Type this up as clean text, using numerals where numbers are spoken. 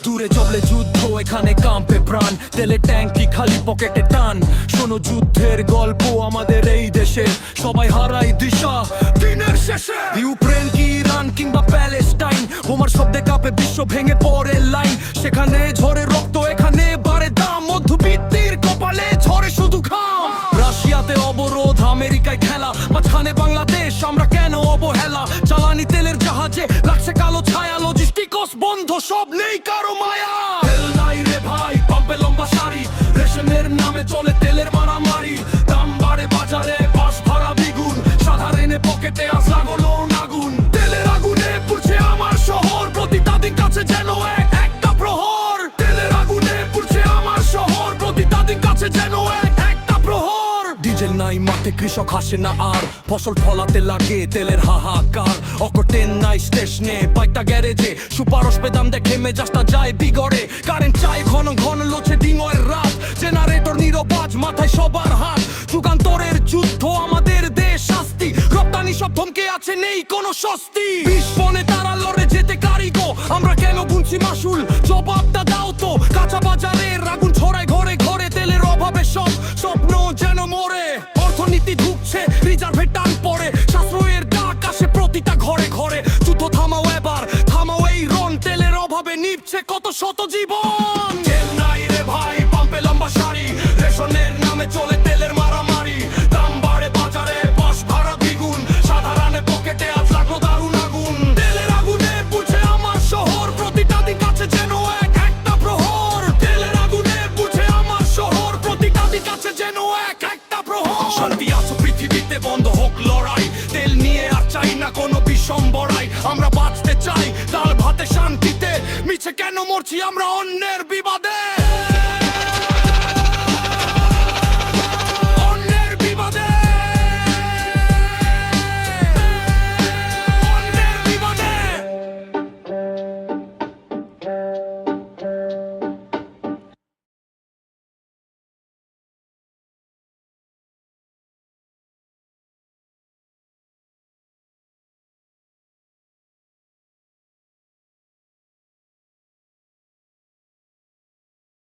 দূরে চলে যুদ্ধ, এখানে কাঁপে প্রাণ, তেলে ট্যাঙ্কি খালি পকেটে টান। শোনো যুদ্ধের গল্প আমাদের এই দেশে, সবাই হারাই দিশা দিনের শেষে। ইউক্রেন কি ইরান কিংবা প্যালেস্টাইন, বোমার শব্দে কাঁপে বিশ্ব, ভেঙে পড়ে লাইন। সেখানে ঝরে রক্ত, এখানে বাড়ে দাম, মধ্যবিত্তির কপালে ঝরে শুধু ঘাম। রাশিয়াতে অবরোধ, আমেরিকায় খেলা, মাঝখানে বাংলাদেশ, আমরা কেন অবহেলা? জ্বালানি তেলের জাহাজে লাগছে কালো ছায়া, লজিস্টিকস বন্ধ, সব নেই কারো মায়া। তেল নাই রে ভাই, পাম্পে লম্বা সারি, রেশনের নামে চলে তেলের মারামারি। দাম বাড়ে বাজারে, বাস ভাড়া দ্বিগুণ, সাধারণে পকেটে আস লাগলো আগুন। তেলের আগুনে পুড়ছে আমার শহর, প্রতিটা দিন কাছে যেন একটা প্রহর। তেলের আগুনে পুড়ছে আমার শহর, প্রতিটা দিন কাছে যেন একটা প্রহর। ডিজেল নাই মাঠে, কৃষক হাসে না আর, ফসল ফলাতে লাগে তেলের হাহাকার। অকটেন নাই স্টেশনে, বাইকটা গ্যারেজে, সুপারস পেদাম দেখে মেজাজটা যায় বিগড়ে। কারেন্ট চাই ঘন ঘন, লোছে দিনের রাত, জেনারেটর নিরবাজ, মাথায় সবার হাত। যুগান্তরের যুদ্ধ, আমাদের দেশ শাস্তি, রপ্তানি সব থমকে আছে, নেই কোনো স্বস্তি। বিস্ফোরণে তারা লড়ে যেতে কারিগো, আমরা কেন গুনছি মাসুল, জবাবটা দাও তো। কাঁচা বাজারের আগুন ছড়ায় ঘরে ঘরে, তেলের অভাবে সব স্বপ্ন যেন মরে। অর্থনীতি ঢুকছে, রিজার্ভে টান পড়ে, সাশ্রয়ের ডাক আসে প্রতিটা ঘরে ঘরে। যুদ্ধ থামাও এবার, থামাও এই রণ, তেলের অভাবে নিভছে কত শত জীবন। তেল নাই রে ভাই, পাম্পে লম্বা সারি, রেশনের নামে চলে তেলের মারামারি। দাম বাড়ে বাজারে, বাস ভাড়া দ্বিগুণ, সাধারণে পকেটে আজ লাগলো দারুণ আগুন। তেলের আগুনে পুড়ছে আমার শহর, প্রতিটা দিন কাছে যেন একটা প্রহর। তেলের আগুনে পুড়ছে আমার শহর, প্রতিটা দিন কাছে যেন একটা প্রহর। শান্তি আছো পৃথিবীতে, বন্ধ হোক লড়াই, তেল নিয়ে আর চাই না কোনো বিসম্বরাই। আমরা বাঁচতে চাই ডাল ভাতে শান্তিতে, মিছে কেন মরছি আমরা অন্যের বিবাদে।